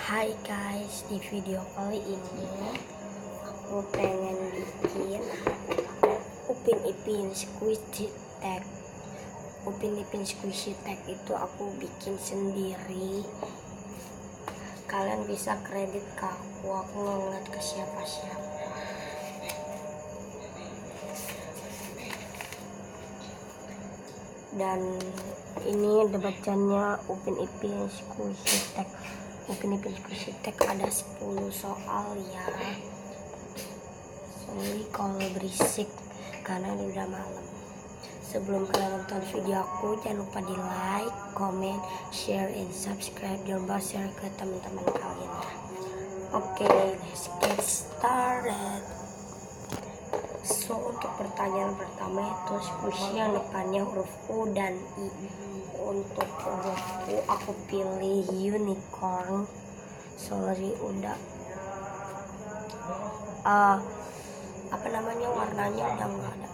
Hai guys, di video kali ini aku pengen bikin Upin Ipin Squishy Tag. Upin Ipin Squishy Tag itu aku bikin sendiri. Kalian bisa kredit ke aku nggak ngeliat ke siapa-siapa. Dan ini ada bacanya Upin Ipin Squishy Tag. Upin Ipin Squishy Tag ada 10 soal ya. Sorry kalau berisik karena ini udah malam. Sebelum kalian nonton video aku, jangan lupa di like, comment, share, and subscribe. Jangan lupa share ke teman-teman kalian ya. Oke, let's get started. So untuk pertanyaan pertama itu squishy yang depannya huruf U dan I. Untuk huruf U aku pilih unicorn. Sorry udah apa namanya, warnanya udah nggak ada.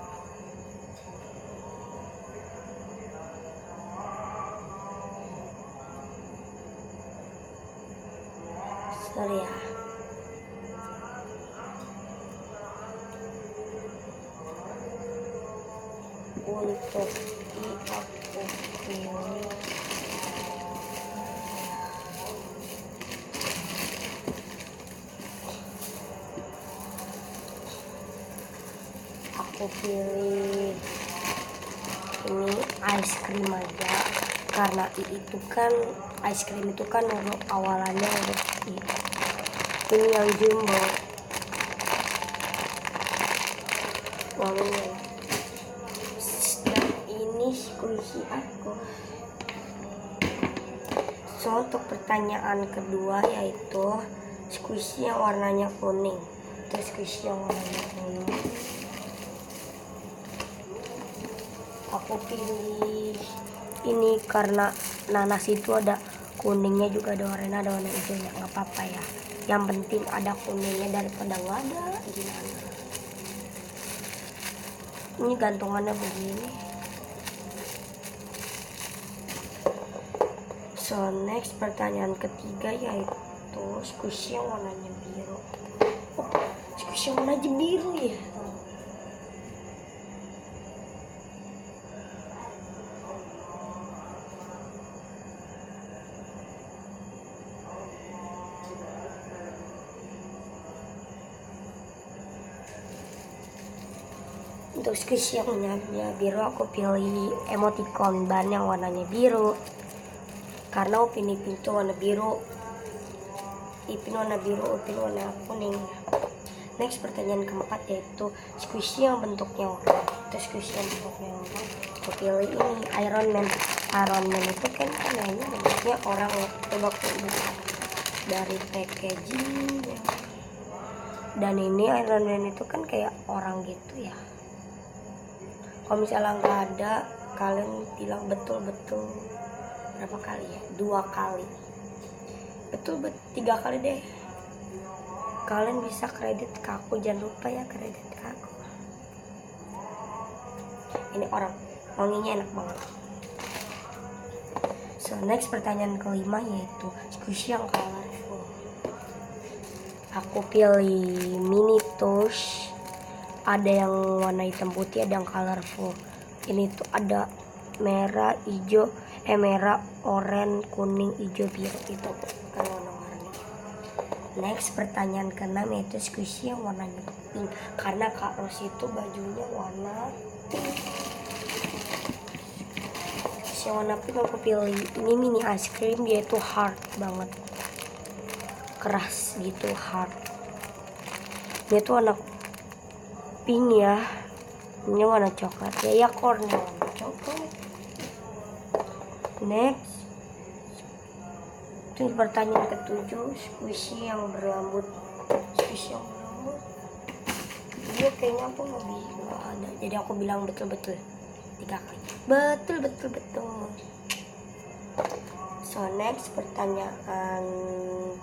Sorry ya. Untuk I aku pilih ini ice cream aja, karena I itu kan ice cream itu kan huruf awalannya huruf I. Ini yang jumbo wanginya. Dan ini squishy aku. So untuk pertanyaan kedua yaitu squishy yang warnanya kuning. Terus squishy yang warnanya kuning aku pilih ini karena nanas itu ada kuningnya juga, ada warna hijaunya, nggak apa-apa ya. Yang penting ada kuningnya daripada nggak ada. Gimana? Ini gantungannya begini. So next pertanyaan ketiga yaitu squishy yang warnanya biru. Oh, squishy yang warnanya biru ya. Untuk squishy yang warnanya biru aku pilih emoticon ban yang warnanya biru, karena Upin Ipin itu warna biru, Ipin warna biru, Upin warna kuning. Next pertanyaan keempat yaitu squishy yang bentuknya orang. Terus squishy yang bentuknya orang aku pilih ini Iron Man. Iron Man itu kan kayaknya bentuknya orang ya. Coba aku buka dari packaging ya. Dan ini Iron Man itu kan kayak orang gitu ya. Kalau misalnya nggak ada, kalian bilang betul-betul berapa kali ya? 2 kali. Betul 3 kali deh. Kalian bisa kredit ke aku, jangan lupa ya kredit ke aku. Ini orang, wanginya enak banget. So next pertanyaan kelima yaitu squishy yang colorful. Aku pilih mini touch. Ada yang warna hitam putih, ada yang colorful. Ini tuh ada merah, hijau, merah, oranye, kuning, hijau, biru. Itu kan warna-warni. Next pertanyaan keenam yaitu squishy yang warnanya pink, karena Kak Ros itu bajunya warna pink. Squishy yang warna pink aku pilih ini mini ice cream, yaitu hard banget, keras gitu, hard. Dia tuh warna pink ya, ini warna coklat ya, cornnya warna coklat. Next itu pertanyaan ketujuh squishy yang berambut. Squishy yang berambut dia kayaknya aku nggak ada, jadi aku bilang betul-betul 3 kali, betul. So next pertanyaan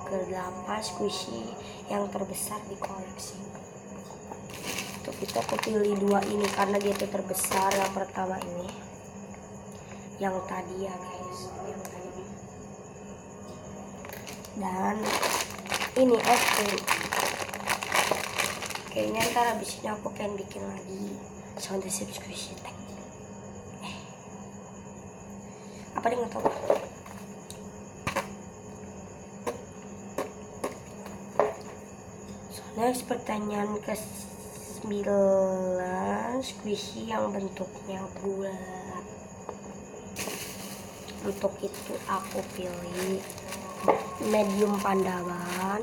ke-8 squishy yang terbesar di koleksi. Untuk itu aku pilih 2 ini karena dia itu terbesar. Yang pertama ini, yang tadi ya guys, yang tadi dan ini es krim. Kayaknya ntar abis ini aku pengen bikin lagi sound subscription tag. Apa nih, nggak tahu. So, next, pertanyaan ke-9, squishy yang bentuknya bulat. Untuk itu aku pilih medium Pandawan.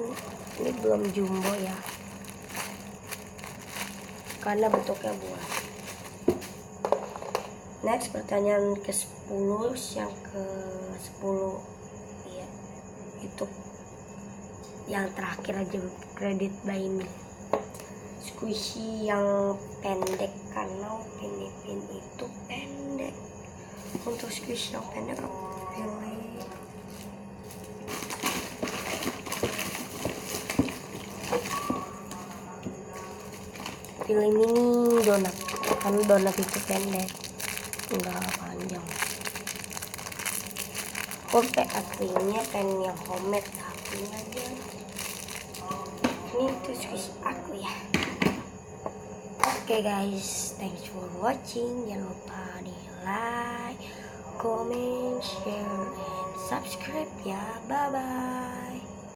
Ini belum jumbo ya, karena bentuknya bulat. Next, pertanyaan ke-10, yang ke-10 ya, itu yang terakhir aja, kredit by me. Squishy yang pendek, karena Upin Ipin itu pendek. Untuk squishy yang pendek aku pilih mini donat, karena donat itu pendek, enggak panjang. Aku aslinya pengen yang homemade, tapi aja ini tuh squishy aku ya. Oke guys, thanks for watching. Jangan lupa di like, comment, share, and subscribe ya. Bye bye.